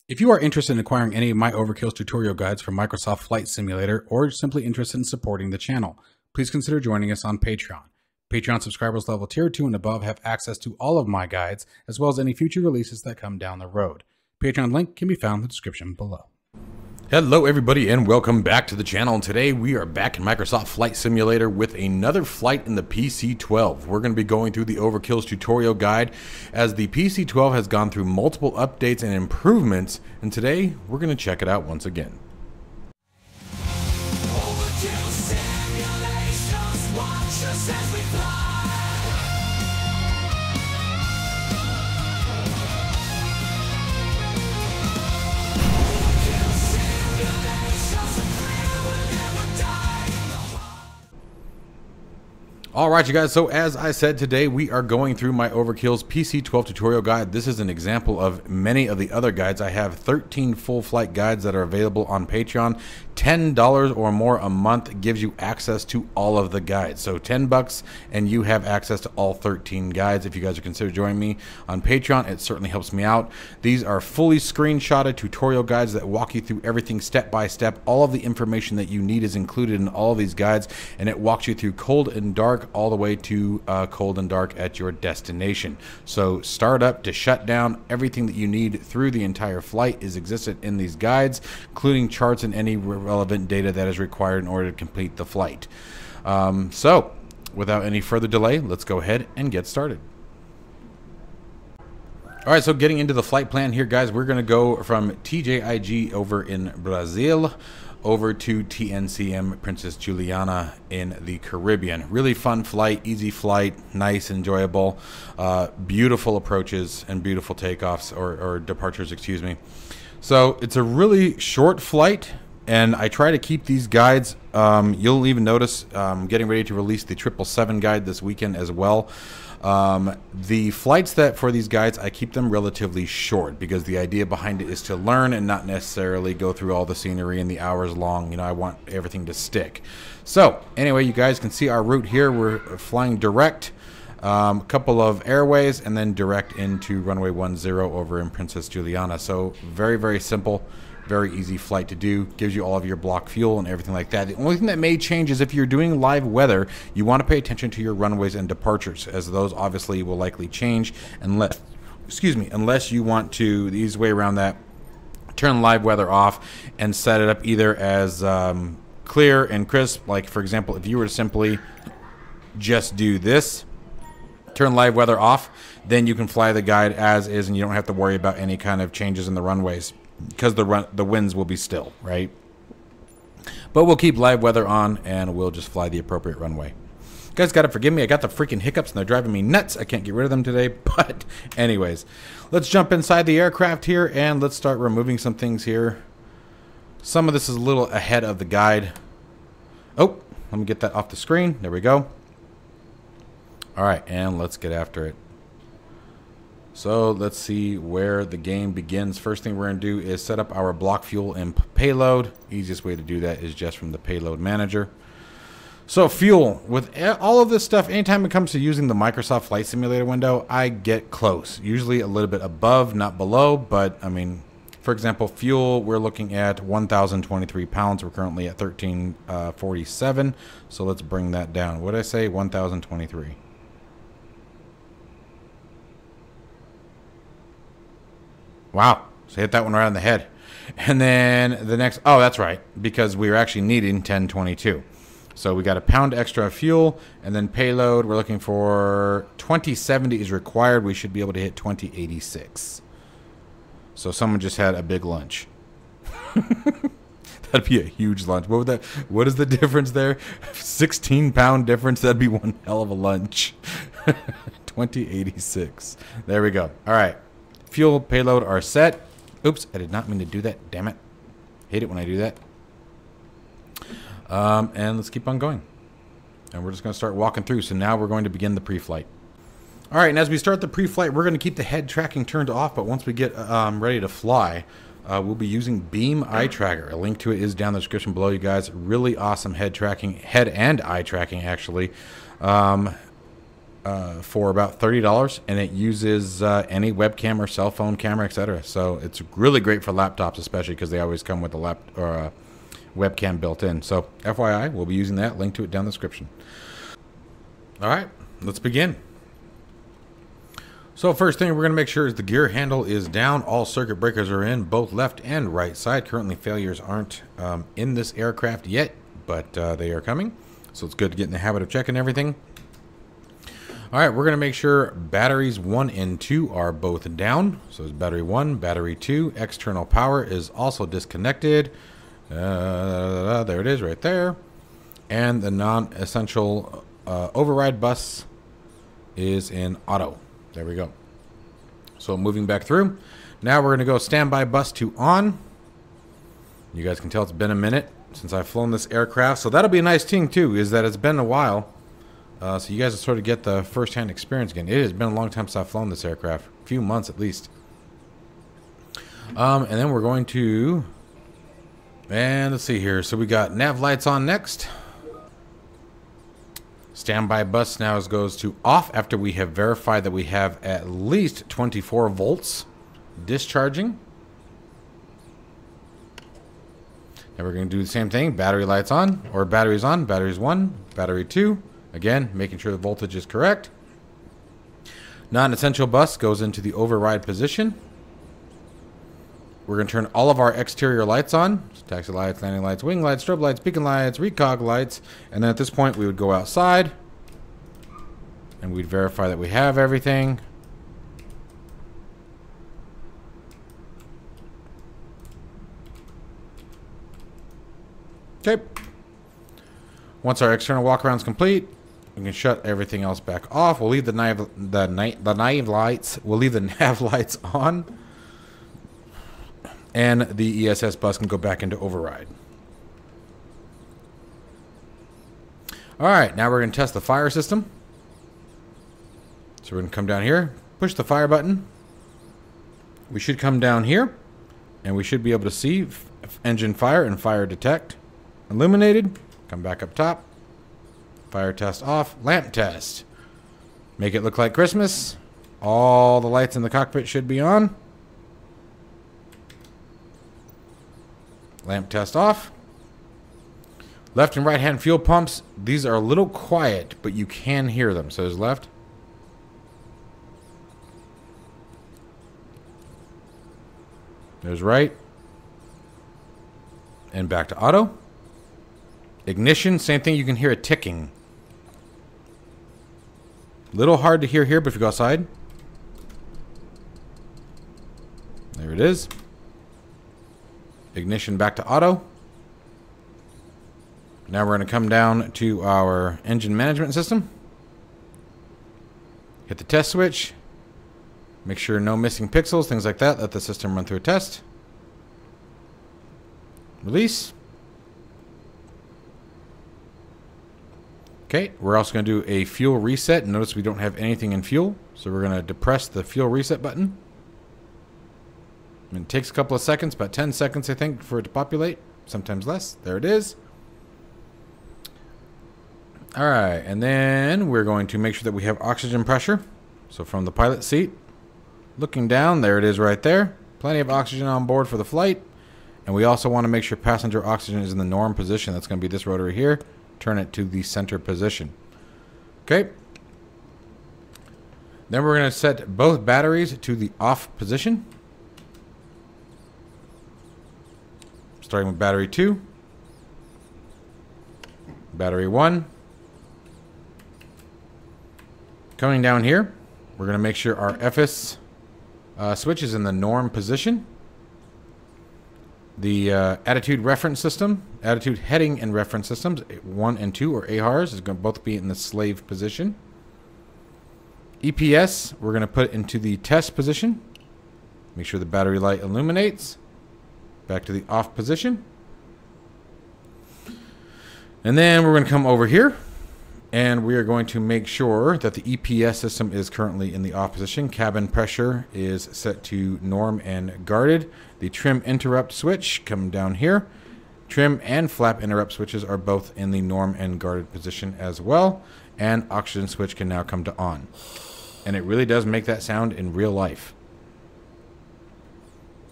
If you are interested in acquiring any of my Overkill's tutorial guides for Microsoft Flight Simulator, or simply interested in supporting the channel, please consider joining us on Patreon. Patreon subscribers level tier 2 and above have access to all of my guides, as well as any future releases that come down the road. Patreon link can be found in the description below. Hello everybody and welcome back to the channel. And today we are back in Microsoft Flight Simulator with another flight in the PC-12. We're going to be going through the Overkill's tutorial guide as the PC-12 has gone through multiple updates and improvements, and today we're going to check it out once again. Overkill simulations, watch us as we fly. Overkill simulations, a thrill will never die. Alright you guys, so as I said, today we are going through my Overkill's PC-12 tutorial guide. This is an example of many of the other guides. I have 13 full flight guides that are available on Patreon. $10 or more a month gives you access to all of the guides. So $10 and you have access to all 13 guides. If you guys are considering joining me on Patreon, it certainly helps me out. These are fully screenshotted tutorial guides that walk you through everything step by step. All of the information that you need is included in all of these guides, and it walks you through cold and dark all the way to cold and dark at your destination. So start up to shut down, everything that you need through the entire flight is existent in these guides, including charts and any relevant data that is required in order to complete the flight. So without any further delay, let's go ahead and get started. All right, so getting into the flight plan here, guys, we're going to go from TJIG over in Brazil over to TNCM Princess Juliana in the Caribbean. Really fun flight, easy flight, nice, enjoyable, beautiful approaches and beautiful takeoffs or departures, excuse me. So it's a really short flight, and I try to keep these guides. You'll even notice getting ready to release the 777 guide this weekend as well. The flights that for these guides, I keep them relatively short because the idea behind it is to learn and not necessarily go through all the scenery and the hours long. You know, I want everything to stick. So anyway, you guys can see our route here. We're flying direct, a couple of airways, and then direct into runway 10 over in Princess Juliana. So very, very simple. Very easy flight to do. Gives you all of your block fuel and everything like that. The only thing that may change is if you're doing live weather, you want to pay attention to your runways and departures, as those obviously will likely change unless, unless you want to, the easy way around that, turn live weather off and set it up either as clear and crisp. Like for example, if you were to simply just do this, turn live weather off, then you can fly the guide as is and you don't have to worry about any kind of changes in the runways, because the winds will be still, right? But we'll keep live weather on and we'll just fly the appropriate runway. You guys gotta forgive me, I got the freaking hiccups and they're driving me nuts. I can't get rid of them today, but anyways, let's jump inside the aircraft here and let's start removing some things here. Some of this is a little ahead of the guide. Oh, let me get that off the screen. There we go. All right, and let's get after it. So let's see where the game begins. First thing we're going to do is set up our block fuel and payload. Easiest way to do that is just from the payload manager. So fuel, with all of this stuff, anytime it comes to using the Microsoft Flight Simulator window, I get close. Usually a little bit above, not below, but I mean, for example, fuel, we're looking at 1,023 pounds. We're currently at 1,347. So let's bring that down. What did I say? 1,023. Wow, so hit that one right on the head. And then the next, oh, that's right, because we were actually needing 1022. So we got a pound extra of fuel, and then payload, we're looking for 2070 is required. We should be able to hit 2086. So someone just had a big lunch. That'd be a huge lunch. What would that, what is the difference there? 16-pound difference, that'd be one hell of a lunch. 2086, there we go. All right. Fuel, payload are set. Oops, I did not mean to do that. Damn it. Hate it when I do that. And let's keep on going. And we're just going to start walking through. So now we're going to begin the pre-flight. All right, and as we start the pre-flight, we're going to keep the head tracking turned off. But once we get ready to fly, we'll be using Beam Eye Tracker. A link to it is down in the description below, you guys. Really awesome head tracking, head and eye tracking, actually. for about $30, and it uses any webcam or cell phone camera, etc. So it's really great for laptops, especially because they always come with a webcam built in. So FYI, we'll be using that. Link to it down in the description. All right, let's begin. So first thing we're going to make sure is the gear handle is down. All circuit breakers are in, both left and right side. Currently failures aren't in this aircraft yet, but they are coming. So it's good to get in the habit of checking everything. All right, we're going to make sure batteries 1 and 2 are both down. So it's battery 1, battery 2. External power is also disconnected. There it is right there. And the non-essential override bus is in auto. There we go. So moving back through. Now we're going to go standby bus to on. You guys can tell it's been a minute since I've flown this aircraft. So that'll be a nice thing too, is that it's been a while. So you guys will sort of get the first-hand experience again. It has been a long time since I've flown this aircraft. A few months at least. And then we're going to... And let's see here. So we got nav lights on next. Standby bus now goes to off after we have verified that we have at least 24 volts discharging. Now we're going to do the same thing. Battery lights on, or batteries on. Batteries 1, battery 2. Again, making sure the voltage is correct. Non-essential bus goes into the override position. We're going to turn all of our exterior lights on. So taxi lights, landing lights, wing lights, strobe lights, beacon lights, recog lights. And then at this point, we would go outside. And we'd verify that we have everything. Okay. Once our external walk-around is complete, we can shut everything else back off. We'll leave the nav lights. We'll leave the nav lights on. And the ESS bus can go back into override. All right, now we're going to test the fire system. So we're going to come down here, push the fire button. We should come down here, and we should be able to see engine fire and fire detect. Illuminated. Come back up top. Fire test off. Lamp test. Make it look like Christmas. All the lights in the cockpit should be on. Lamp test off. Left and right hand fuel pumps. These are a little quiet, but you can hear them. So there's left. There's right. And back to auto. Ignition, same thing. You can hear it ticking. Little hard to hear here, but if you go outside. There it is. Ignition back to auto. Now we're going to come down to our engine management system. Hit the test switch. Make sure no missing pixels, things like that. Let the system run through a test. Release. Okay, we're also going to do a fuel reset. Notice we don't have anything in fuel, so we're going to depress the fuel reset button. And it takes a couple of seconds, about 10 seconds, I think, for it to populate. Sometimes less. There it is. All right, and then we're going to make sure that we have oxygen pressure. So from the pilot seat, looking down, there it is right there. Plenty of oxygen on board for the flight. And we also want to make sure passenger oxygen is in the norm position. That's going to be this rotary here. Turn it to the center position. Okay. Then we're going to set both batteries to the off position. Starting with battery 2. Battery 1. Coming down here, we're going to make sure our FS switch is in the norm position. The attitude reference system, attitude heading and reference systems, 1 and 2, or AHRs, is going to both be in the slave position. EPS, we're going to put into the test position. Make sure the battery light illuminates. Back to the off position. And then we're going to come over here. And we are going to make sure that the EPS system is currently in the off position. Cabin pressure is set to norm and guarded. The trim interrupt switch, come down here. Trim and flap interrupt switches are both in the norm and guarded position as well. and oxygen switch can now come to on. And it really does make that sound in real life.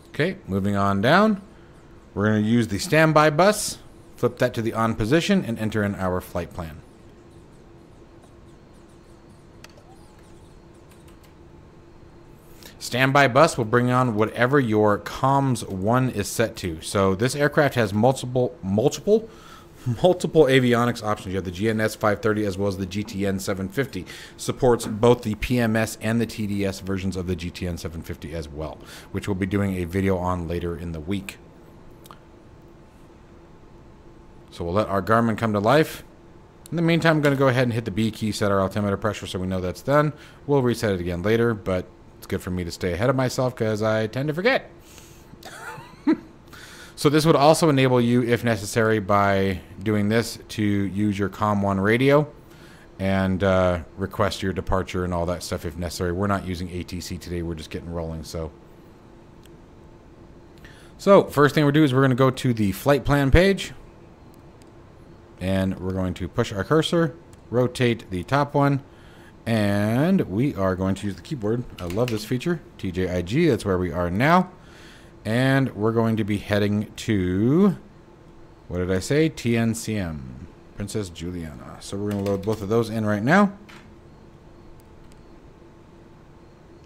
Okay, moving on down. We're going to use the standby bus, flip that to the on position, and enter in our flight plan. Standby bus will bring on whatever your comms 1 is set to. So this aircraft has multiple avionics options. You have the GNS 530 as well as the GTN 750. Supports both the PMS and the TDS versions of the GTN 750 as well, which we'll be doing a video on later in the week. So we'll let our Garmin come to life. In the meantime, I'm going to go ahead and hit the B key, set our altimeter pressure so we know that's done. We'll reset it again later, but it's good for me to stay ahead of myself because I tend to forget. So this would also enable you, if necessary, by doing this, to use your COM1 radio and request your departure and all that stuff if necessary. We're not using ATC today. We're just getting rolling. So first thing we'll do is we're going to go to the flight plan page. And we're going to push our cursor, rotate the top one, and we are going to use the keyboard. I love this feature. TJIG, that's where we are now. And we're going to be heading to, what did I say? TNCM, Princess Juliana. So we're going to load both of those in right now.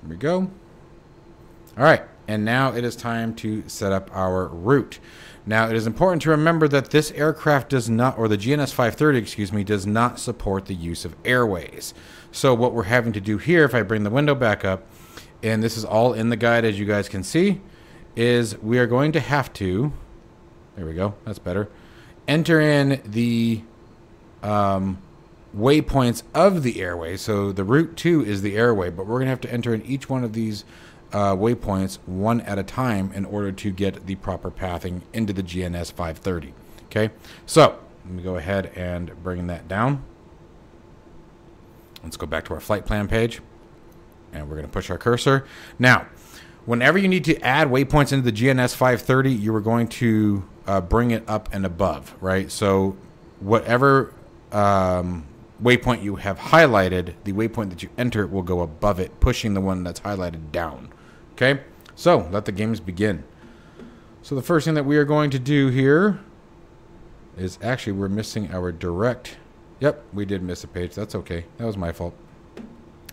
There we go. All right, and now it is time to set up our route. Now, it is important to remember that this aircraft does not, or the GNS 530, excuse me, does not support the use of airways. So what we're having to do here, if I bring the window back up, and this is all in the guide as you guys can see, is we are going to have to, there we go, that's better, enter in the waypoints of the airway. So the route 2 is the airway, but we're going to have to enter in each one of these waypoints one at a time in order to get the proper pathing into the GNS 530. Okay, so let me go ahead and bring that down. Let's go back to our flight plan page, and we're going to push our cursor. Now, whenever you need to add waypoints into the GNS 530, you are going to bring it up and above, right? So whatever waypoint you have highlighted, the waypoint that you enter will go above it, pushing the one that's highlighted down. Okay, so let the games begin. So the first thing that we are going to do here is actually we're missing our direct. Yep, we did miss a page. That's okay. That was my fault.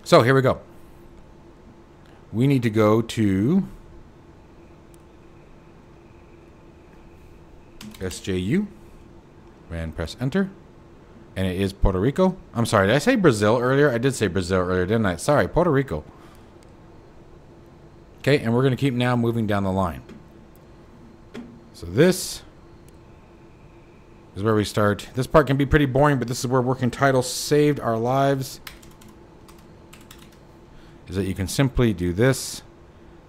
So here we go. We need to go to SJU and press enter. And it is Puerto Rico. I'm sorry, did I say Brazil earlier? I did say Brazil earlier, didn't I? Sorry, Puerto Rico. Okay, and we're going to keep now moving down the line. So this is where we start. This part can be pretty boring, but this is where working title saved our lives. Is that you can simply do this,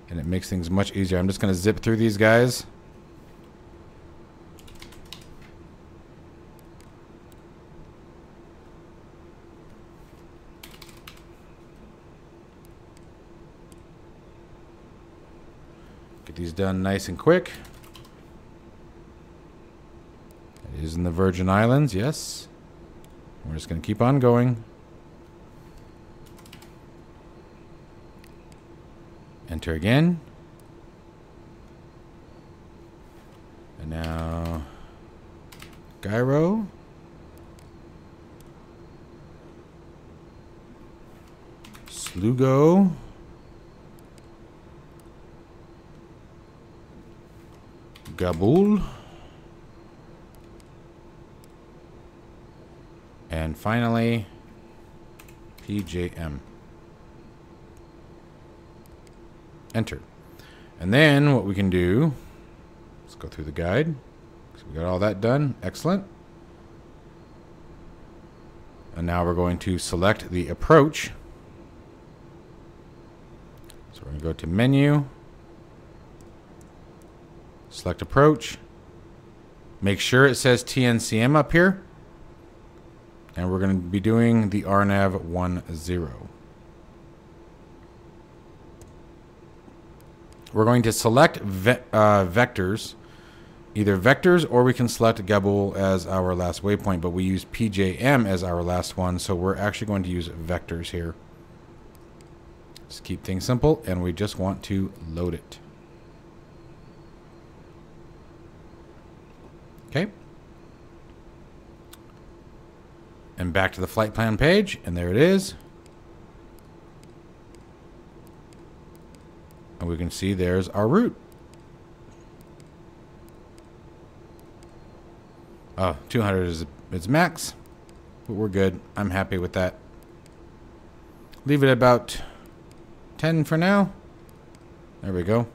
and it makes things much easier. I'm just going to zip through these guys. Get these done nice and quick. It is in the Virgin Islands, yes. We're just going to keep on going. Enter again. And now gyro. Slugo. Gabul. And finally, PJM. Enter. And then what we can do, let's go through the guide. So we got all that done. Excellent. And now we're going to select the approach. So we're going to go to menu. Select approach. Make sure it says TNCM up here. And we're going to be doing the RNAV 10. We're going to select vectors either vectors, or we can select Gabul as our last waypoint, but we use PJM as our last one, so we're actually going to use vectors here. Just keep things simple, and we just want to load it. Okay. And back to the flight plan page, and there it is. And we can see there's our route. Oh, 200 is its max, but we're good. I'm happy with that. Leave it at about 10 for now. There we go.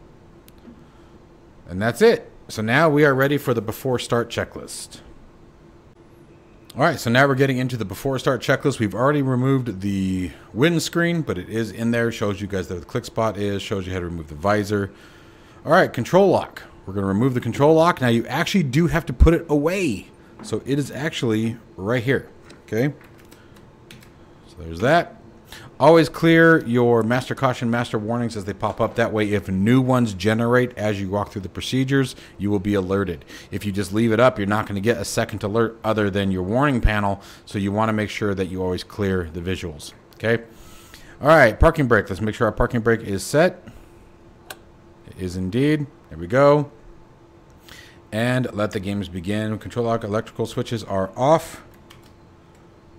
And that's it. So now we are ready for the before start checklist. All right, so now we're getting into the before start checklist. We've already removed the windscreen, but it is in there. Shows you guys where the click spot is, shows you how to remove the visor. All right, control lock. We're going to remove the control lock. Now you actually do have to put it away. So it is actually right here. Okay. So there's that. Always clear your master caution, master warnings as they pop up. That way, if new ones generate as you walk through the procedures, you will be alerted. If you just leave it up, you're not going to get a second alert other than your warning panel. So you want to make sure that you always clear the visuals. Okay. All right. Parking brake. Let's make sure our parking brake is set. It is indeed. There we go. And let the games begin. Control lock electrical switches are off.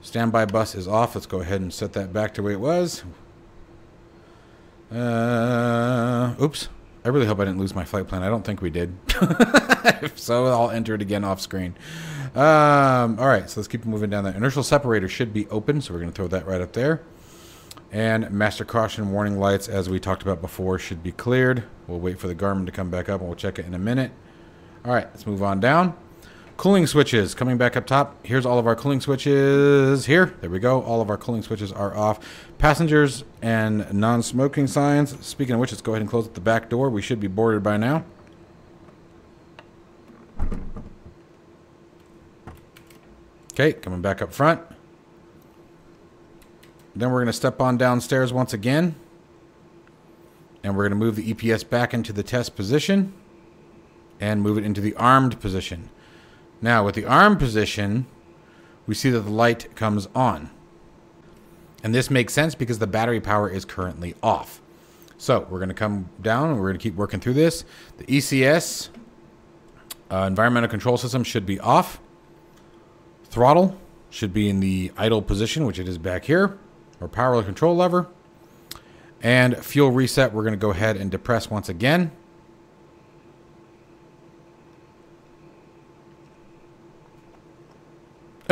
Standby bus is off. Let's go ahead and set that back to the way it was. Oops. I really hope I didn't lose my flight plan. I don't think we did. If so, I'll enter it again off screen. All right, so let's keep moving down. The inertial separator should be open, so we're going to throw that right up there. And master caution warning lights, as we talked about before, should be cleared. We'll wait for the Garmin to come back up, and we'll check it in a minute. All right, let's move on down. Cooling switches coming back up top. Here's all of our cooling switches here. There we go. All of our cooling switches are off. Passengers and non-smoking signs. Speaking of which, let's go ahead and close the back door. We should be boarded by now. Okay, coming back up front. Then we're going to step on downstairs once again. And we're going to move the EPS back into the test position. And move it into the armed position. Now, with the armed position, we see that the light comes on. And this makes sense because the battery power is currently off. So, we're going to come down and we're going to keep working through this. The ECS, environmental control system, should be off. Throttle should be in the idle position, which it is back here. Or power control lever. And fuel reset, we're going to go ahead and depress once again.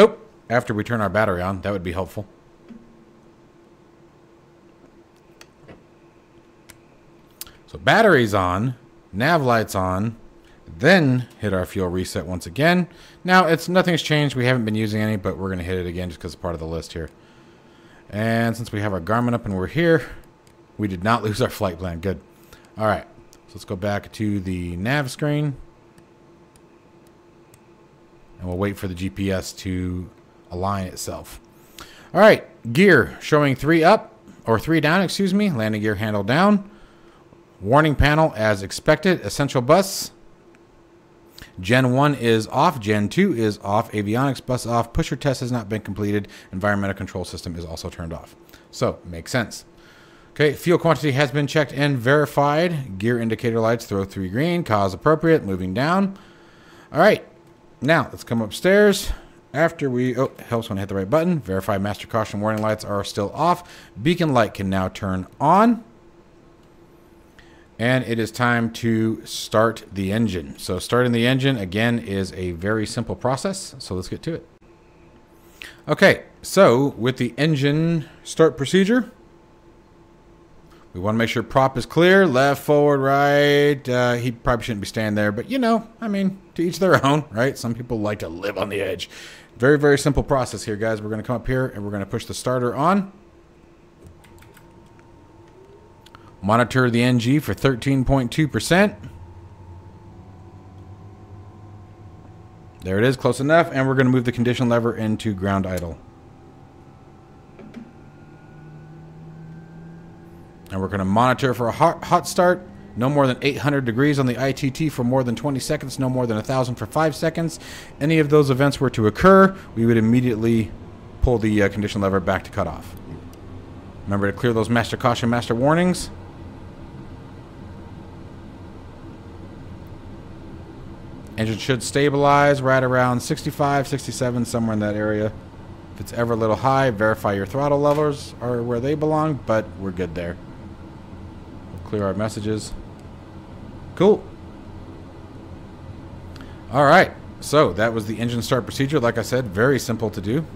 Oh, after we turn our battery on, that would be helpful. So battery's on, nav lights on, then hit our fuel reset once again. Now, nothing's changed. We haven't been using any, but we're going to hit it again just because it's part of the list here. And since we have our Garmin up and we're here, we did not lose our flight plan. Good. All right. So let's go back to the nav screen. And we'll wait for the GPS to align itself. All right, gear showing 3 up, or 3 down, excuse me. Landing gear handle down. Warning panel as expected. Essential bus. Gen 1 is off. Gen 2 is off. Avionics bus off. Pusher test has not been completed. Environmental control system is also turned off. So, makes sense. Okay, fuel quantity has been checked and verified. Gear indicator lights throw 3 green. Cause appropriate. Moving down. All right. Now, let's come upstairs. After we... Oh, helps when I hit the right button. Verify master caution warning lights are still off. Beacon light can now turn on. And it is time to start the engine. So starting the engine, again, is a very simple process. So let's get to it. Okay, so with the engine start procedure, we want to make sure prop is clear. Left, forward, right. He probably shouldn't be standing there. But, you know, I mean, to each their own, right? Some people like to live on the edge. Very, very simple process here, guys. We're going to come up here and we're going to push the starter on. Monitor the NG for 13.2%. There it is, close enough. And we're going to move the condition lever into ground idle. And we're going to monitor for a hot start. No more than 800 degrees on the ITT for more than 20 seconds. No more than 1,000 for 5 seconds. Any of those events were to occur, we would immediately pull the condition lever back to cut off. Remember to clear those master caution, master warnings. Engine should stabilize right around 65, 67, somewhere in that area. If it's ever a little high, verify your throttle levels are where they belong, but we're good there. We'll clear our messages. Cool. All right, so that was the engine start procedure. Like I said, very simple to do.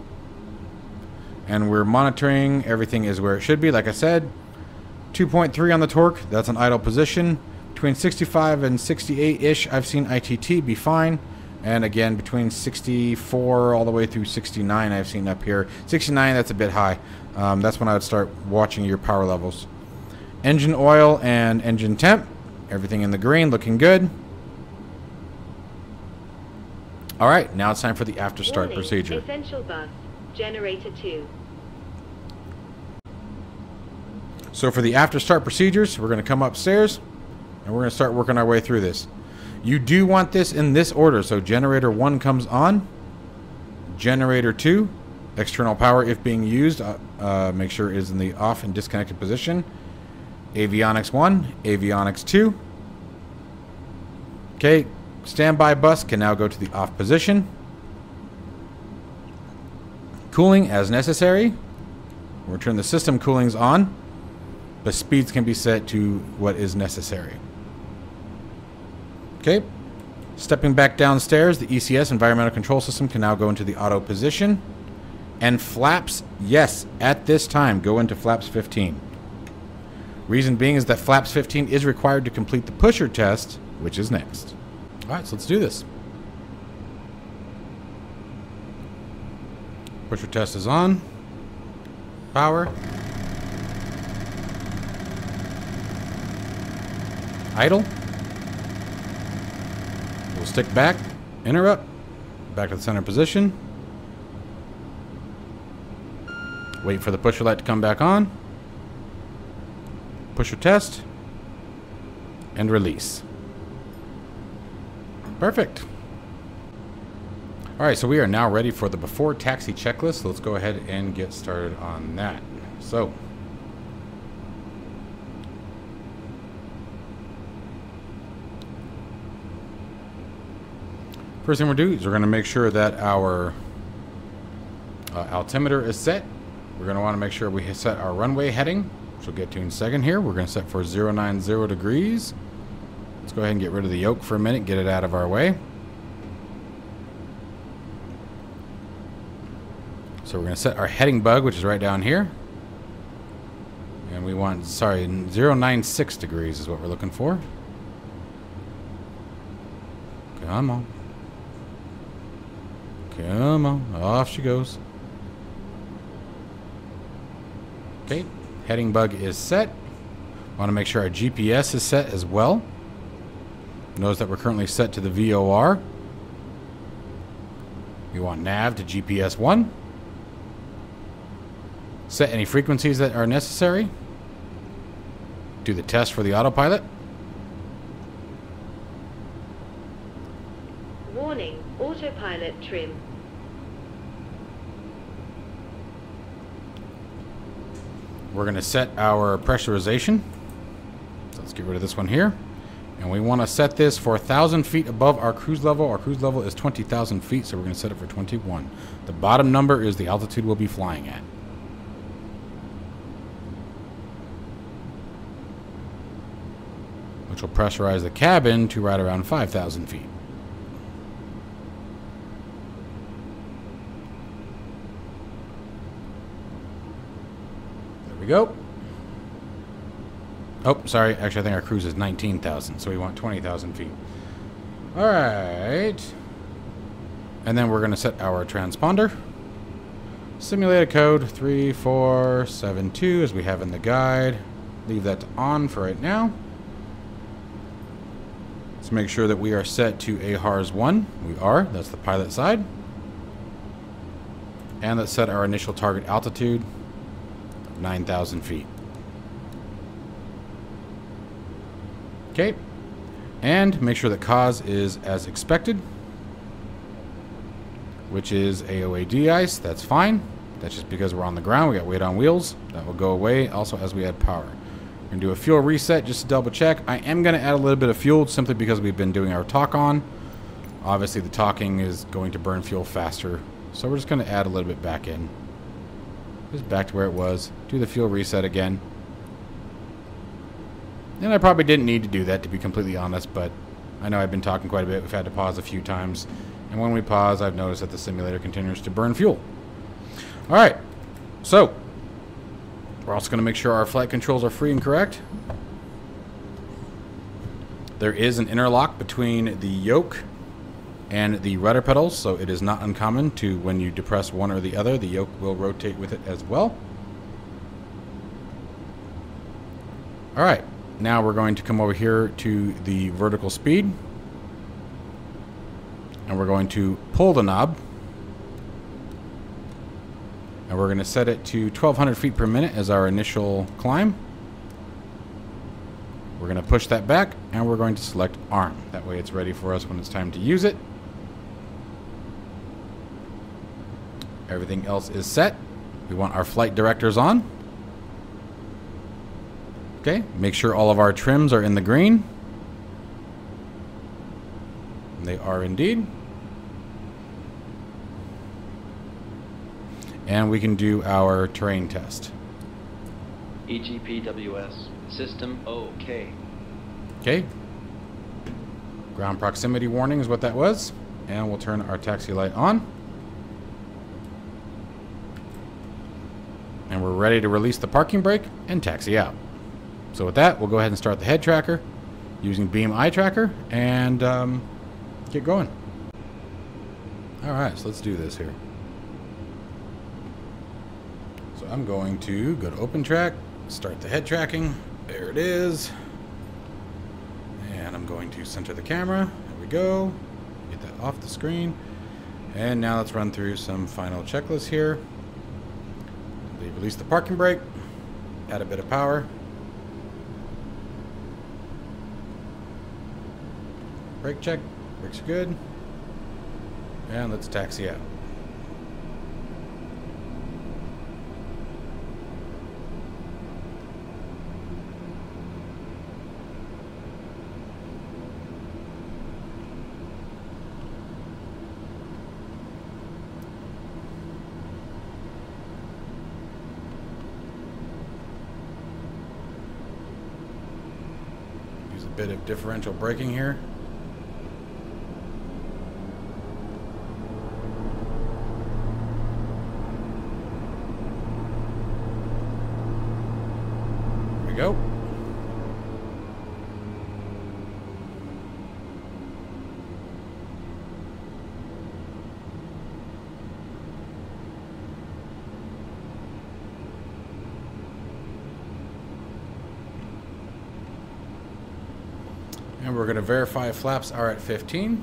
And we're monitoring. Everything is where it should be. Like I said, 2.3 on the torque. That's an idle position. Between 65 and 68-ish, I've seen ITT be fine. And again, between 64 all the way through 69, I've seen up here. 69, that's a bit high. That's when I would start watching your power levels. Engine oil and engine temp. Everything in the green, looking good. All right, now it's time for the after start Warning, procedure. Essential bus, generator 2. So for the after start procedures, we're going to come upstairs and we're going to start working our way through this. You do want this in this order. So generator 1 comes on. Generator 2, external power if being used, make sure it is in the off and disconnected position. Avionics 1, avionics 2. Okay, standby bus can now go to the off position. Cooling as necessary. We'll turn the system coolings on, but speeds can be set to what is necessary. Okay, stepping back downstairs, the ECS, environmental control system, can now go into the auto position. And flaps, yes, at this time, go into flaps 15. Reason being is that flaps 15 is required to complete the pusher test, which is next. All right, so let's do this. Pusher test is on. Power. Idle. We'll stick back, interrupt, back to the center position. Wait for the pusher light to come back on. Pusher test. And release. Perfect. Alright, so we are now ready for the before taxi checklist. So let's go ahead and get started on that. So, first thing we're going to do is we're going to make sure that our altimeter is set. We're going to want to make sure we set our runway heading, which we'll get to in a second here. We're going to set for 090 degrees. Let's go ahead and get rid of the yoke for a minute, get it out of our way. So we're going to set our heading bug, which is right down here. And we want, 096 degrees is what we're looking for. Come on. Come on. Off she goes. Okay. Heading bug is set. Want to make sure our GPS is set as well. Notice that we're currently set to the VOR. We want nav to GPS 1. Set any frequencies that are necessary. Do the test for the autopilot. Warning, autopilot trim. We're going to set our pressurization. So let's get rid of this one here. And we want to set this for 1,000 feet above our cruise level. Our cruise level is 20,000 feet, so we're going to set it for 21. The bottom number is the altitude we'll be flying at. Which will pressurize the cabin to right around 5,000 feet. There we go. Oh, sorry. Actually, I think our cruise is 19,000, so we want 20,000 feet. All right. And then we're going to set our transponder. Simulated code 3472, as we have in the guide. Leave that on for right now. Let's make sure that we are set to AHARS 1. We are. That's the pilot side. And let's set our initial target altitude of 9,000 feet. Okay. And make sure that cause is as expected, which is AOA de-ice. That's fine. That's just because we're on the ground. We got weight on wheels. That will go away also as we add power. We're going to do a fuel reset just to double check. I am going to add a little bit of fuel simply because we've been doing our talk on. Obviously the talking is going to burn fuel faster. So we're just going to add a little bit back in. Just back to where it was. Do the fuel reset again. And I probably didn't need to do that, to be completely honest, but I know I've been talking quite a bit. We've had to pause a few times. And when we pause, I've noticed that the simulator continues to burn fuel. All right. So, we're also going to make sure our flight controls are free and correct. There is an interlock between the yoke and the rudder pedals, so it is not uncommon to, when you depress one or the other, the yoke will rotate with it as well. All right. Now we're going to come over here to the vertical speed, and we're going to pull the knob, and we're going to set it to 1,200 feet per minute as our initial climb. We're going to push that back, and we're going to select arm. That way it's ready for us when it's time to use it. Everything else is set. We want our flight directors on. Okay, make sure all of our trims are in the green. They are indeed. And we can do our terrain test. EGPWS, system OK. Okay. Ground proximity warning is what that was. And we'll turn our taxi light on. And we're ready to release the parking brake and taxi out. So with that, we'll go ahead and start the head tracker using beam eye tracker and get going. All right, so let's do this here. So I'm going to go to open track, start the head tracking. There it is. And I'm going to center the camera. There we go. Get that off the screen. And now let's run through some final checklists here. Release the parking brake, add a bit of power. Brake check, brakes are good. And let's taxi out. Use a bit of differential braking here. Go. And we're going to verify flaps are at 15.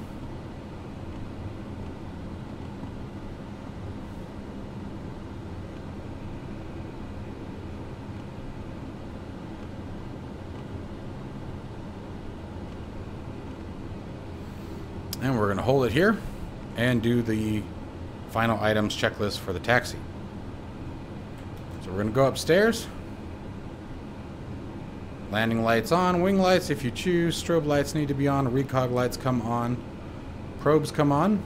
And we're going to hold it here and do the final items checklist for the taxi. So we're going to go upstairs. Landing lights on, wing lights if you choose, strobe lights need to be on, recog lights come on, probes come on.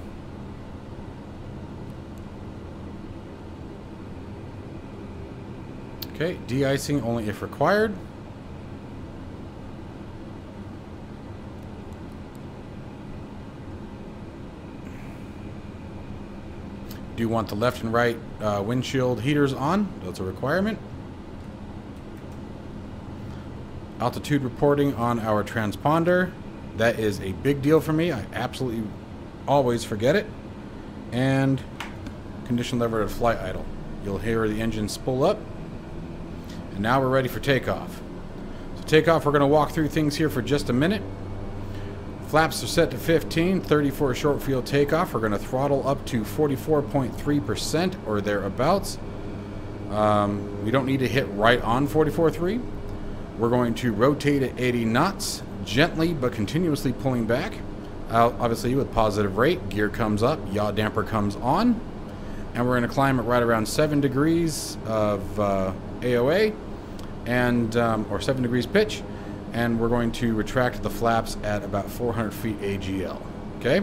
Okay, de-icing only if required. Do you want the left and right windshield heaters on? That's a requirement. Altitude reporting on our transponder. That is a big deal for me. I absolutely always forget it. And condition lever to flight idle. You'll hear the engine spool up. And now we're ready for takeoff. So takeoff, we're going to walk through things here for just a minute. Flaps are set to 15, 30 for a short field takeoff. We're going to throttle up to 44.3% or thereabouts. We don't need to hit right on 44.3. We're going to rotate at 80 knots, gently but continuously pulling back. Obviously with positive rate, gear comes up, yaw damper comes on, and we're going to climb at right around 7 degrees of AOA, and or 7 degrees pitch, and we're going to retract the flaps at about 400 feet AGL. Okay,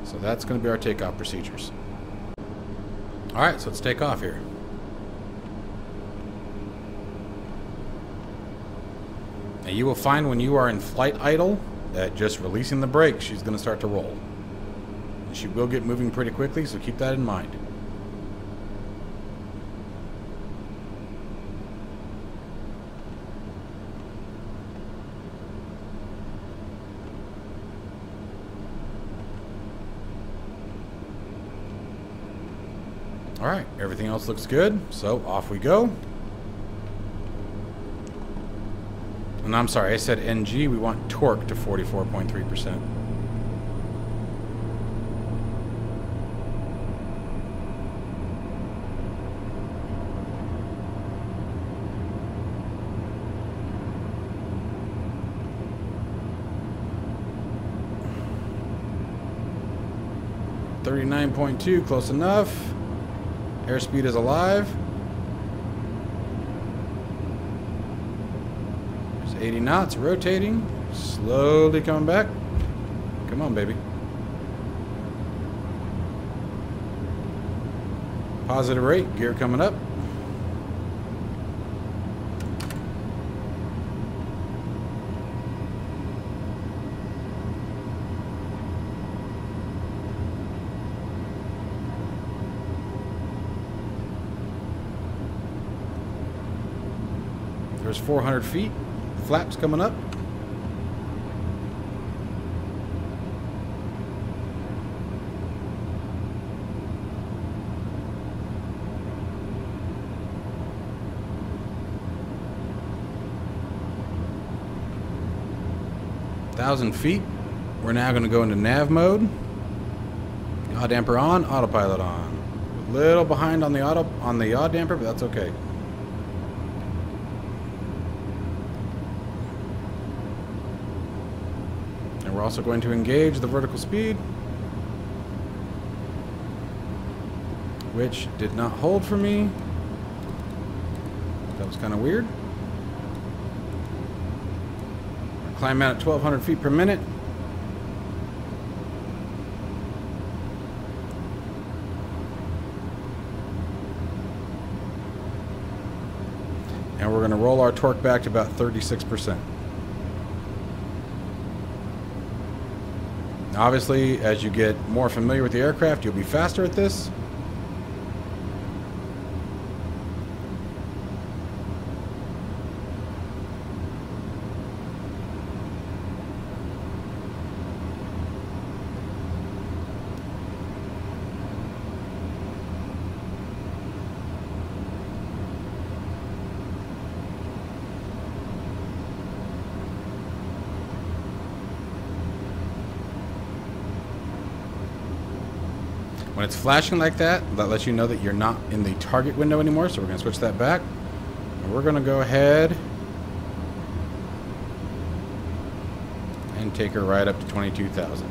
so that's going to be our takeoff procedures. All right, so let's take off here. Now you will find when you are in flight idle that just releasing the brakes, she's going to start to roll. And she will get moving pretty quickly, so keep that in mind. All right, everything else looks good, so off we go. And I'm sorry, I said NG. We want torque to 44.3%. .2, close enough. Airspeed is alive. 80 knots, rotating, slowly coming back. Come on, baby. Positive rate, gear coming up. There's 400 feet. Flaps coming up. .1,000 feet. We're now going to go into nav mode. Yaw damper on, autopilot on. A little behind on the yaw damper, but that's okay. We're also going to engage the vertical speed, which did not hold for me. That was kind of weird. Climb out at 1,200 feet per minute. And we're going to roll our torque back to about 36%. Obviously, as you get more familiar with the aircraft, you'll be faster at this. When it's flashing like that, that lets you know that you're not in the target window anymore, so we're going to switch that back. And we're going to go ahead and take her right up to 22,000.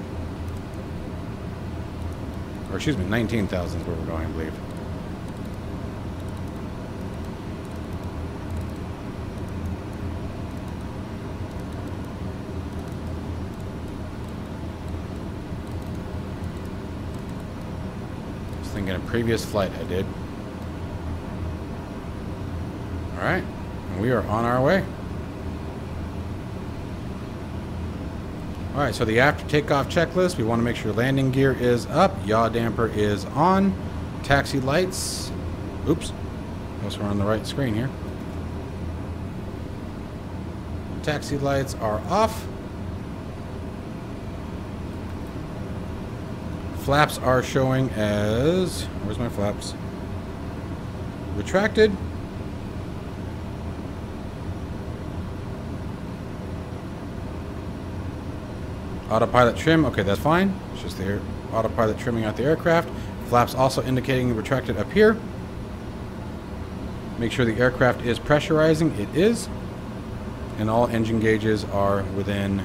Or excuse me, 19,000 is where we're going, I believe. Thinking a previous flight I did. Alright, we are on our way. Alright, so the after takeoff checklist, we want to make sure landing gear is up, yaw damper is on, taxi lights, oops, unless we're on the right screen here. Taxi lights are off. Flaps are showing as, where's my flaps? Retracted. Autopilot trim, okay, that's fine. It's just the autopilot trimming out the aircraft. Flaps also indicating retracted up here. Make sure the aircraft is pressurizing. It is. And all engine gauges are within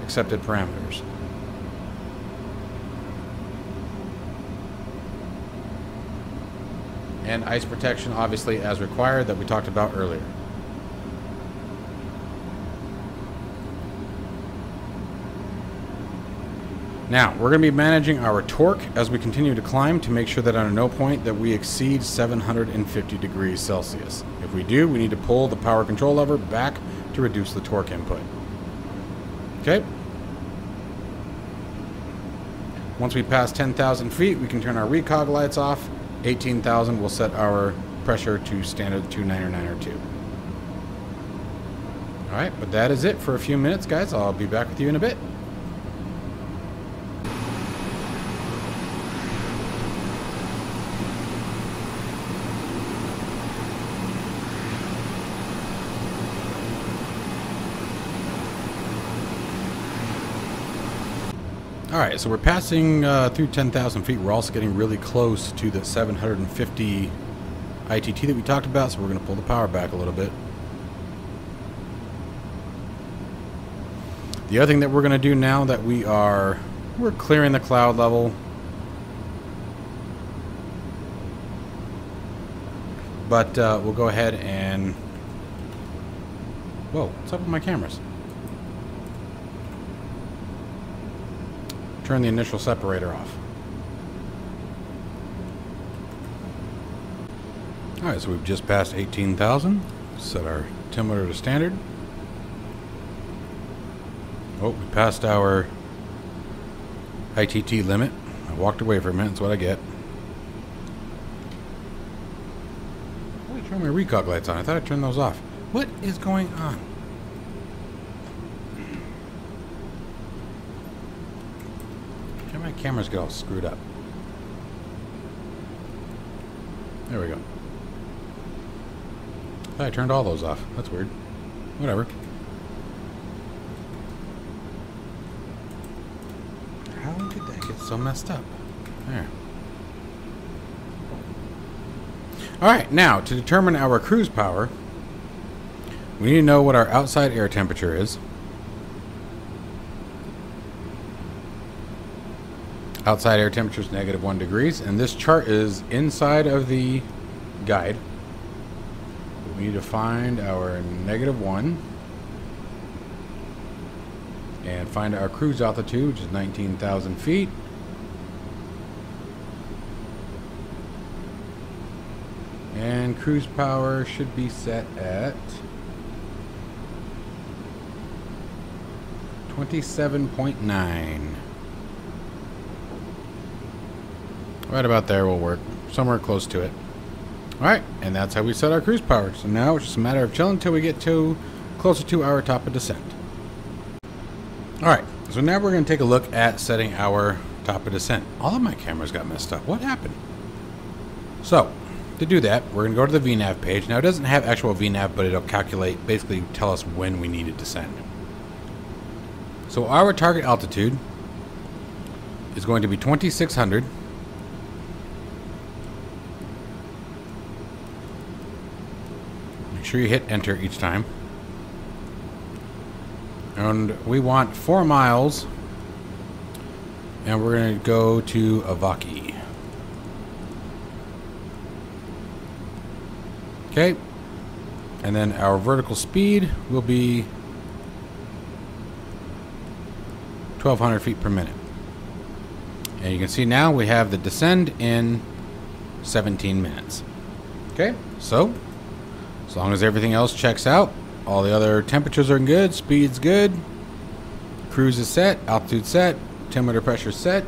accepted parameters. And ice protection, obviously, as required, that we talked about earlier. Now, we're going to be managing our torque as we continue to climb to make sure that at no point that we exceed 750 degrees Celsius. If we do, we need to pull the power control lever back to reduce the torque input. Okay? Once we pass 10,000 feet, we can turn our recog lights off. 18,000 will set our pressure to standard 299 or 2. Alright, but that is it for a few minutes, guys. I'll be back with you in a bit. Alright, so we're passing through 10,000 feet. We're also getting really close to the 750 ITT that we talked about, so we're going to pull the power back a little bit. The other thing that we're going to do now that we're clearing the cloud level, but we'll go ahead and... Whoa, what's up with my cameras? Turn the initial separator off. Alright, so we've just passed 18,000. Set our altimeter to standard. Oh, we passed our ITT limit. I walked away for a minute, that's what I get. Why did I turn my recog lights on? I thought I turned those off. What is going on? My cameras get all screwed up. There we go. I turned all those off. That's weird. Whatever. How did that get so messed up? There. Alright, now to determine our cruise power, we need to know what our outside air temperature is. Outside air temperature is -1 degrees, and this chart is inside of the guide. We need to find our -1 and find our cruise altitude, which is 19,000 feet. And cruise power should be set at 27.9. Right about there will work. Somewhere close to it. Alright, and that's how we set our cruise power. So now it's just a matter of chilling until we get to closer to our top of descent. Alright, so now we're going to take a look at setting our top of descent. All of my cameras got messed up. What happened? So, to do that, we're going to go to the VNAV page. Now it doesn't have actual VNAV, but it'll calculate, basically tell us when we need to descend. So our target altitude is going to be 2,600. Make sure you hit enter each time. And we want 4 miles. And we're going to go to Avaki. Okay. And then our vertical speed will be 1,200 feet per minute. And you can see now we have the descend in 17 minutes. Okay, so as long as everything else checks out, all the other temperatures are good, speed's good, cruise is set, altitude set, altimeter pressure set.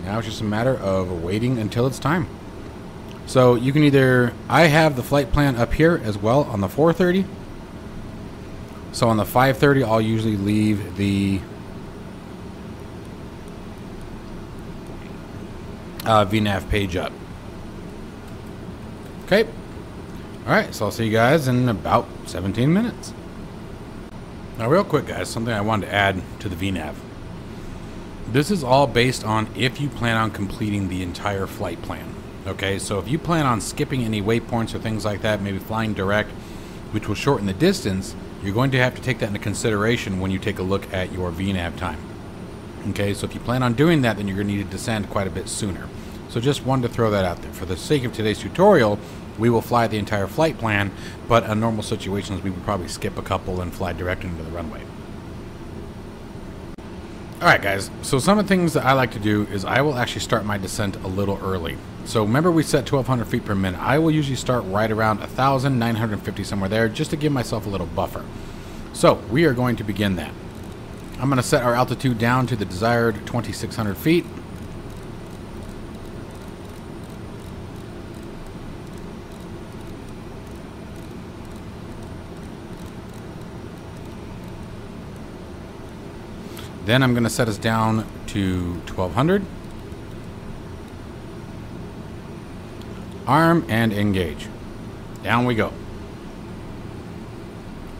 Now it's just a matter of waiting until it's time. So you can either, I have the flight plan up here as well on the 430. So on the 530, I'll usually leave the VNAV page up. Okay. Alright, so I'll see you guys in about 17 minutes. Now real quick guys, something I wanted to add to the VNAV. This is all based on if you plan on completing the entire flight plan. Okay, so if you plan on skipping any waypoints or things like that, maybe flying direct, which will shorten the distance, you're going to have to take that into consideration when you take a look at your VNAV time. Okay, so if you plan on doing that, then you're going to need to descend quite a bit sooner. So just wanted to throw that out there. For the sake of today's tutorial, we will fly the entire flight plan, but in normal situations, we would probably skip a couple and fly direct into the runway. Alright guys, so some of the things that I like to do is I will actually start my descent a little early. So remember we set 1200 feet per minute. I will usually start right around 1,950, somewhere there, just to give myself a little buffer. So we are going to begin that. I'm going to set our altitude down to the desired 2,600 feet. Then I'm going to set us down to 1,200. Arm and engage. Down we go.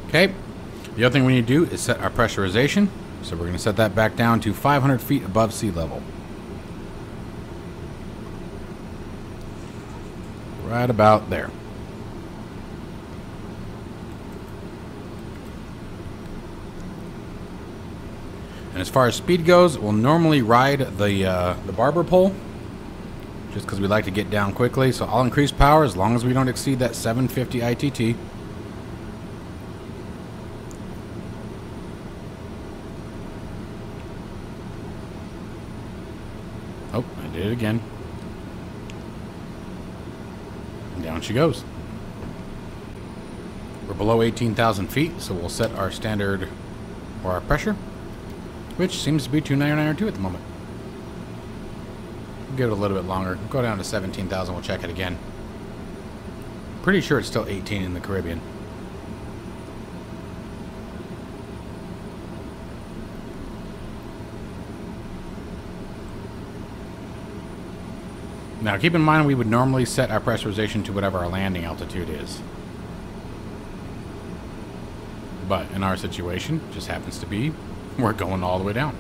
Okay. The other thing we need to do is set our pressurization. So we're going to set that back down to 500 feet above sea level. Right about there. And as far as speed goes, we'll normally ride the barber pole, just because we like to get down quickly. So I'll increase power as long as we don't exceed that 750 ITT. Oh, I did it again. And down she goes. We're below 18,000 feet, so we'll set our standard or our pressure, which seems to be 299.2 at the moment. We'll give it a little bit longer. Go down to 17,000. We'll check it again. Pretty sure it's still 18 in the Caribbean. Now keep in mind we would normally set our pressurization to whatever our landing altitude is. But in our situation, it just happens to be we're going all the way down.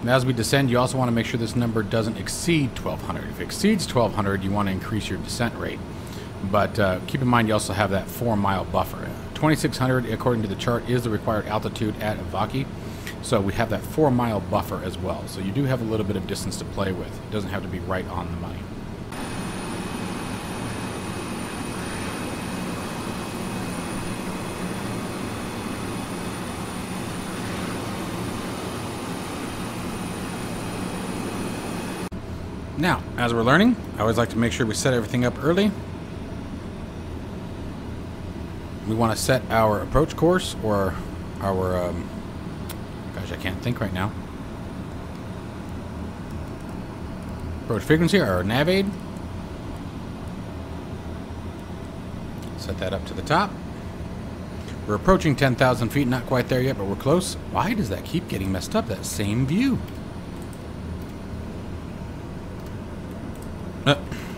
Now as we descend, you also want to make sure this number doesn't exceed 1,200. If it exceeds 1,200, you want to increase your descent rate. But keep in mind you also have that 4-mile buffer. 2,600, according to the chart, is the required altitude at Ivaki. So we have that 4-mile buffer as well. So you do have a little bit of distance to play with. It doesn't have to be right on the money. Now, as we're learning, I always like to make sure we set everything up early. We want to set our approach course, or our, gosh, I can't think right now. Approach frequency, or nav aid. Set that up to the top. We're approaching 10,000 feet, not quite there yet, but we're close. Why does that keep getting messed up, that same view?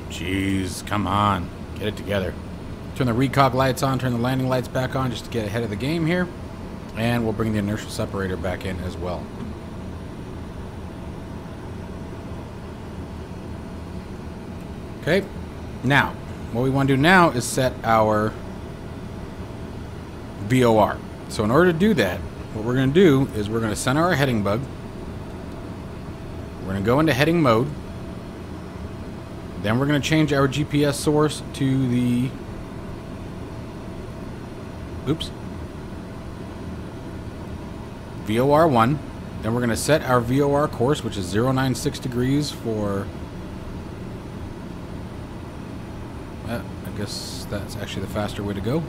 Jeez, come on. Get it together. Turn the recog lights on, turn the landing lights back on just to get ahead of the game here. And we'll bring the inertial separator back in as well. Okay. Now, what we want to do now is set our VOR. So in order to do that, what we're going to do is we're going to center our heading bug. We're going to go into heading mode. Then we're going to change our GPS source to the... Oops. VOR1. Then we're going to set our VOR course, which is 096 degrees for... I guess that's actually the faster way to go.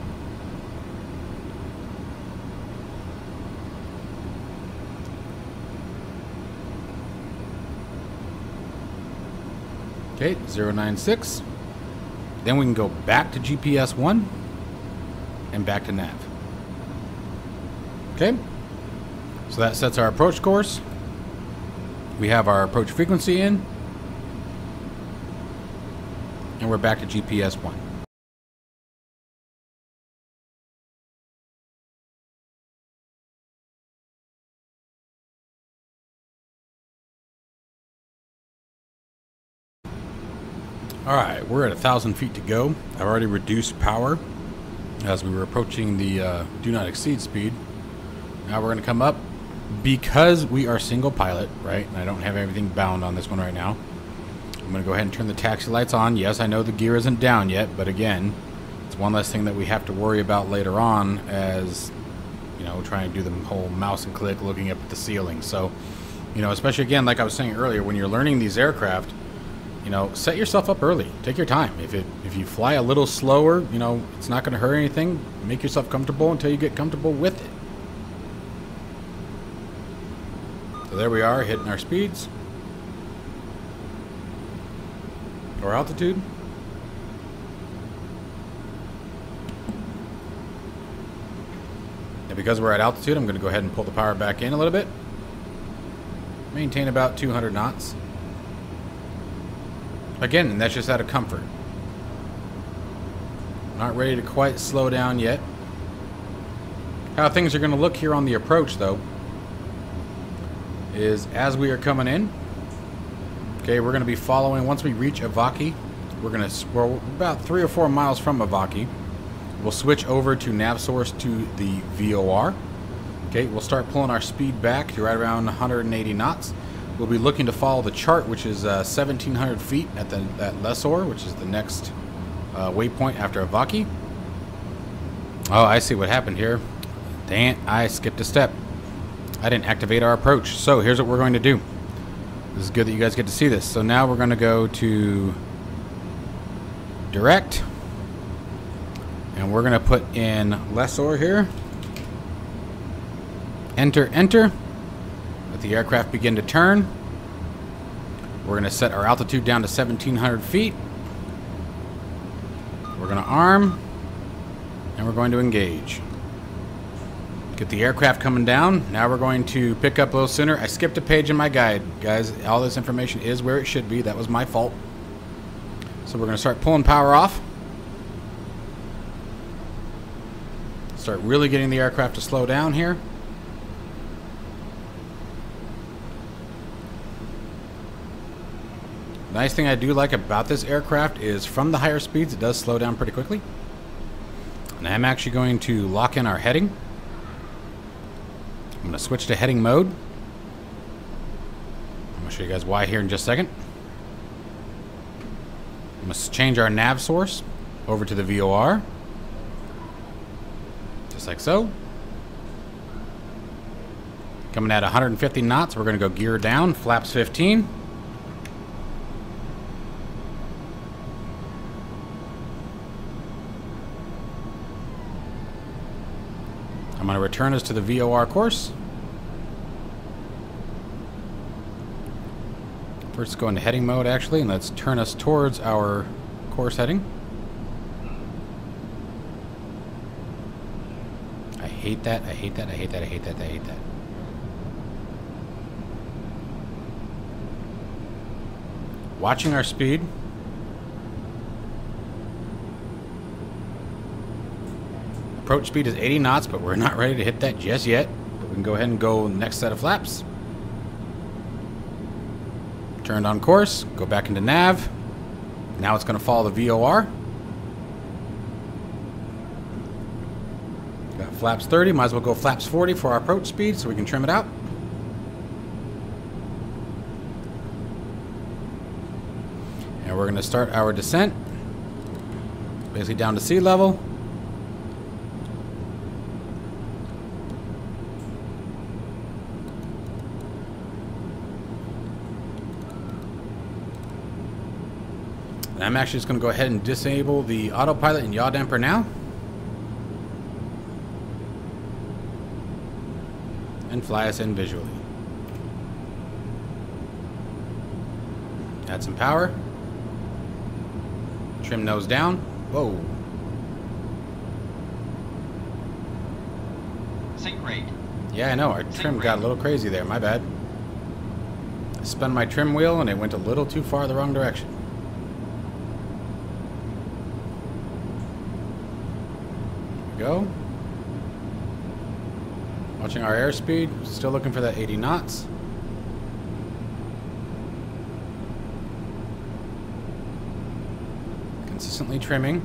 Okay, 096. Then we can go back to GPS 1 and back to nav. Okay, so that sets our approach course. We have our approach frequency in, and we're back to GPS 1. Alright, we're at 1,000 feet to go. I've already reduced power as we were approaching the do not exceed speed. Now we're going to come up. Because we are single pilot, right, and I don't have everything bound on this one right now, I'm going to go ahead and turn the taxi lights on. Yes, I know the gear isn't down yet, but again, it's one less thing that we have to worry about later on as, you know, trying to do the whole mouse and click looking up at the ceiling. So, you know, especially again, like I was saying earlier, when you're learning these aircraft, you know, set yourself up early. Take your time. If you fly a little slower, you know, it's not going to hurt anything. Make yourself comfortable until you get comfortable with it. So there we are, hitting our speeds. Or altitude. And because we're at altitude, I'm going to go ahead and pull the power back in a little bit. Maintain about 200 knots. Again, and that's just out of comfort. Not ready to quite slow down yet. How things are going to look here on the approach, though, is as we are coming in, okay, we're going to be following, once we reach Avaki, we're about 3 or 4 miles from Avaki. We'll switch over to nav source to the VOR. Okay, we'll start pulling our speed back to right around 180 knots. We'll be looking to follow the chart, which is 1,700 feet at Lessor, which is the next waypoint after Avaki. Oh, I see what happened here. Dang it, I skipped a step. I didn't activate our approach. So here's what we're going to do. This is good that you guys get to see this. So now we're going to go to direct. And we're going to put in Lessor here. Enter, enter. Let the aircraft begin to turn. We're going to set our altitude down to 1,700 feet. We're going to arm. And we're going to engage. Get the aircraft coming down. Now we're going to pick up a little sooner. I skipped a page in my guide, guys. All this information is where it should be. That was my fault. So we're going to start pulling power off. Start really getting the aircraft to slow down here. Nice thing I do like about this aircraft is from the higher speeds, it does slow down pretty quickly. And I'm actually going to lock in our heading. I'm going to switch to heading mode. I'm going to show you guys why here in just a second. I'm going to change our nav source over to the VOR. Just like so. Coming at 150 knots, we're going to go gear down, flaps 15. I'm going to return us to the VOR course. First go into heading mode actually, and let's turn us towards our course heading. I hate that, I hate that, I hate that, I hate that, I hate that. Watching our speed. Approach speed is 80 knots, but we're not ready to hit that just yet. But we can go ahead and go next set of flaps. Turned on course, go back into nav. Now it's going to follow the VOR. Got flaps 30, might as well go flaps 40 for our approach speed so we can trim it out. And we're going to start our descent. Basically down to sea level. I'm actually just going to go ahead and disable the autopilot and yaw damper now. And fly us in visually. Add some power. Trim nose down. Whoa. Sync rate. Yeah, I know. Our trim got a little crazy there. My bad. I spun my trim wheel and it went a little too far the wrong direction. Go. Watching our airspeed, still looking for that 80 knots. Consistently trimming.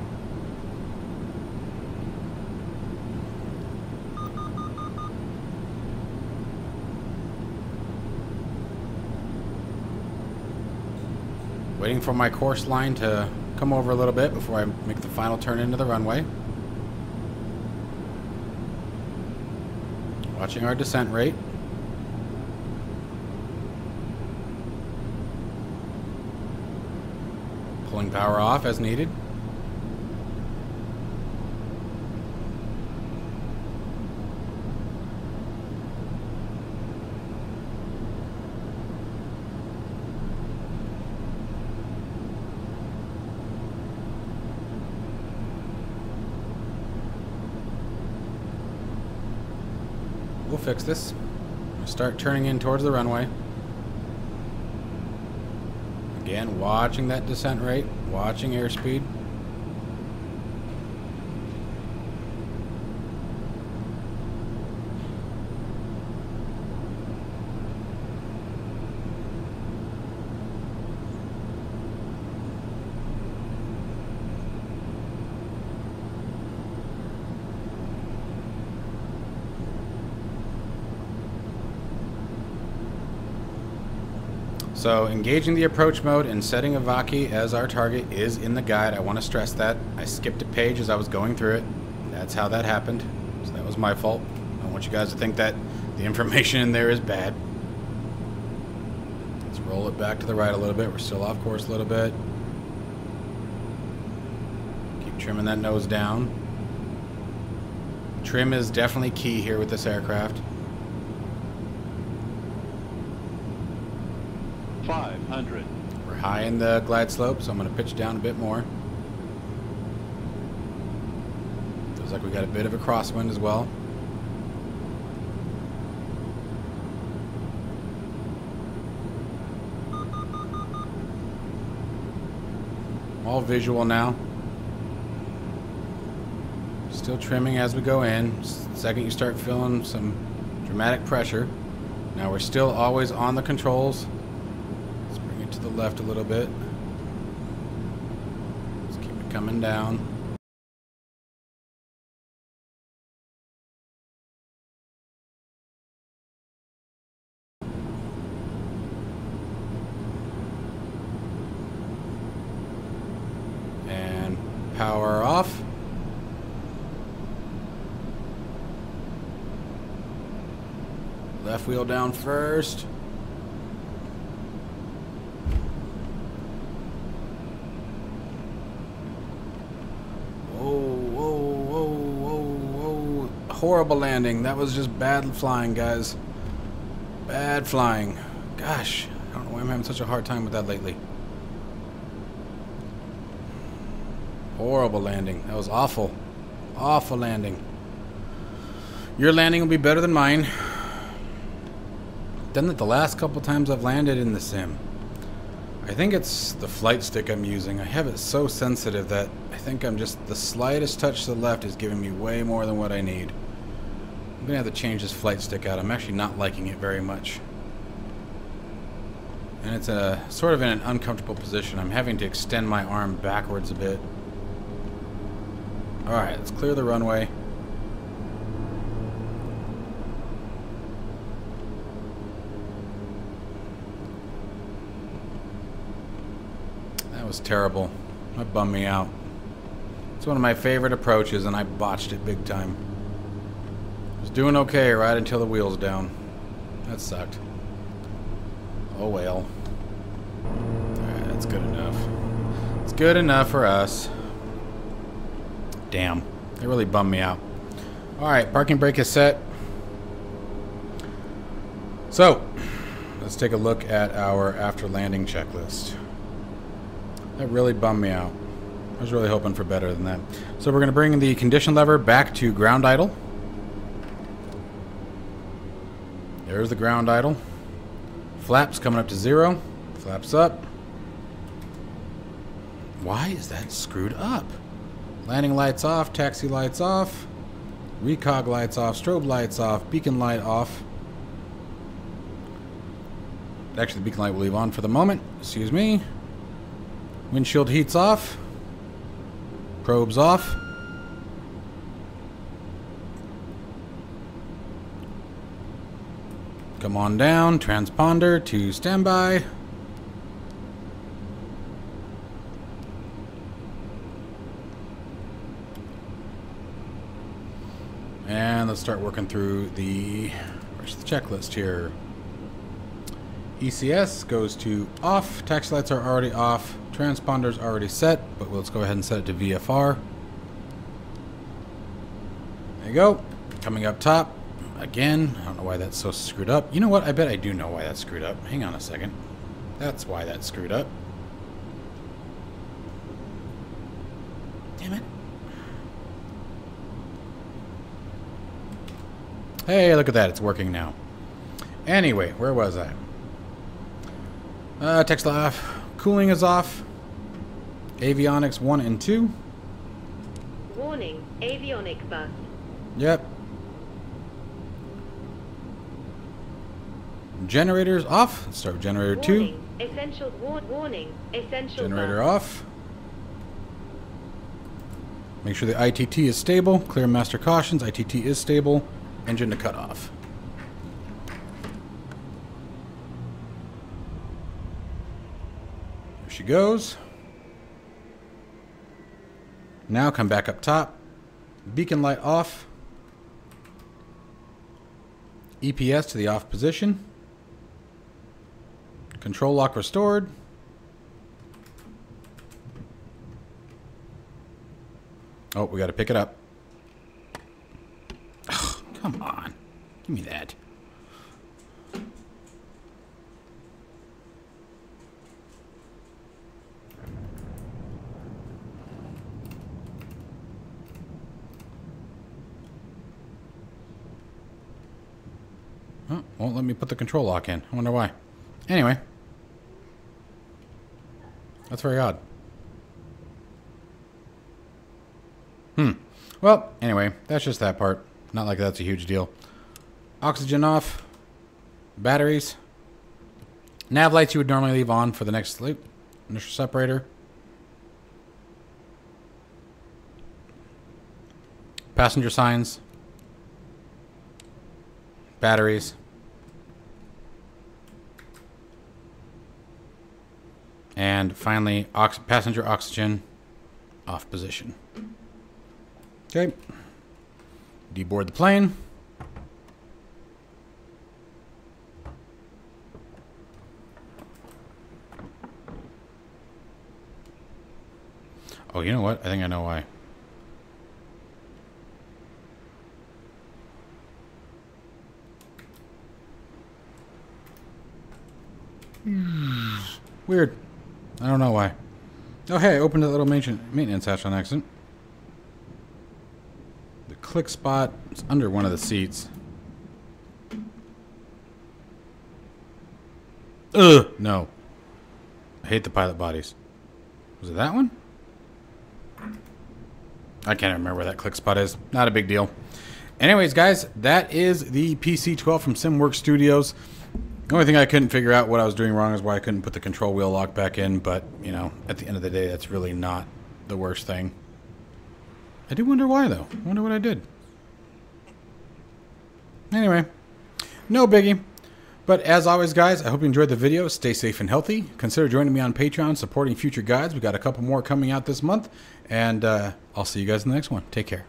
Waiting for my course line to come over a little bit before I make the final turn into the runway. Watching our descent rate. Pulling power off as needed. We'll fix this. We'll start turning in towards the runway. Again, watching that descent rate, watching airspeed. So engaging the approach mode and setting a Vaki as our target is in the guide. I want to stress that. I skipped a page as I was going through it. That's how that happened. So that was my fault. I don't want you guys to think that the information in there is bad. Let's roll it back to the right a little bit. We're still off course a little bit. Keep trimming that nose down. Trim is definitely key here with this aircraft. 500. We're high in the glide slope, so I'm going to pitch down a bit more. Feels like we got a bit of a crosswind as well. All visual now. Still trimming as we go in. Second you start feeling some dramatic pressure. Now we're still always on the controls. To the left a little bit. Let's keep it coming down. And power off. Left wheel down first. Horrible landing. That was just bad flying, guys. Bad flying. Gosh, I don't know why I'm having such a hard time with that lately. Horrible landing. That was awful. Awful landing. Your landing will be better than mine. Done it the last couple times I've landed in the sim. I think it's the flight stick I'm using. I have it so sensitive that I think I'm just the slightest touch to the left is giving me way more than what I need. I'm gonna have to change this flight stick out. I'm actually not liking it very much. And it's a sort of in an uncomfortable position. I'm having to extend my arm backwards a bit. Alright, let's clear the runway. That was terrible. That bummed me out. It's one of my favorite approaches and I botched it big time. I was doing okay right until the wheels down. That sucked. Oh well. Alright, that's good enough. It's good enough for us. Damn. It really bummed me out. Alright, parking brake is set. So, let's take a look at our after landing checklist. That really bummed me out. I was really hoping for better than that. So we're going to bring the condition lever back to ground idle. There's the ground idle. Flaps coming up to 0. Flaps up. Why is that screwed up? Landing lights off, taxi lights off, recog lights off, strobe lights off, beacon light off. Actually, the beacon light will leave on for the moment. Excuse me. Windshield heats off. Probes off. Come on down. Transponder to standby. let's start working through the, where's the checklist here? ECS goes to off. Taxi lights are already off. Transponder's already set, but let's go ahead and set it to VFR. There you go. Coming up top. Again, I don't know why that's so screwed up. You know what? I bet I do know why that's screwed up. Hang on a second. That's why that's screwed up. Damn it. Hey, look at that. It's working now. Anyway, where was I? Text off. Cooling is off. Avionics 1 and 2. Warning, avionic bus. Yep. Generators off. Let's start with generator 2. Warning, essential warning, essential Generator bus. off. Make sure the ITT is stable. Clear master cautions. ITT is stable. Engine to cut off. There she goes. Now come back up top. Beacon light off. EPS to the off position. Control lock restored. Oh, we got to pick it up. Ugh, come on. Give me that. Oh, won't let me put the control lock in. I wonder why. Anyway. That's very odd. Well, anyway, that's just that part. Not like that's a huge deal. Oxygen off. Batteries. Nav lights you would normally leave on for the next sleep. Initial separator. Passenger signs. Batteries. And finally, passenger oxygen off position. Okay. Deboard the plane. Oh, you know what? I think I know why. Weird. I don't know why. Oh, hey, I opened a little maintenance hatch on accident. The click spot is under one of the seats. Ugh, no. I hate the pilot bodies. Was it that one? I can't remember where that click spot is. Not a big deal. Anyways, guys, that is the PC-12 from SimWorks Studios. The only thing I couldn't figure out what I was doing wrong is why I couldn't put the control wheel lock back in, but, you know, at the end of the day, that's really not the worst thing. I do wonder why, though. I wonder what I did. Anyway, no biggie. But as always, guys, I hope you enjoyed the video. Stay safe and healthy. Consider joining me on Patreon, supporting future guides. We got a couple more coming out this month, and I'll see you guys in the next one. Take care.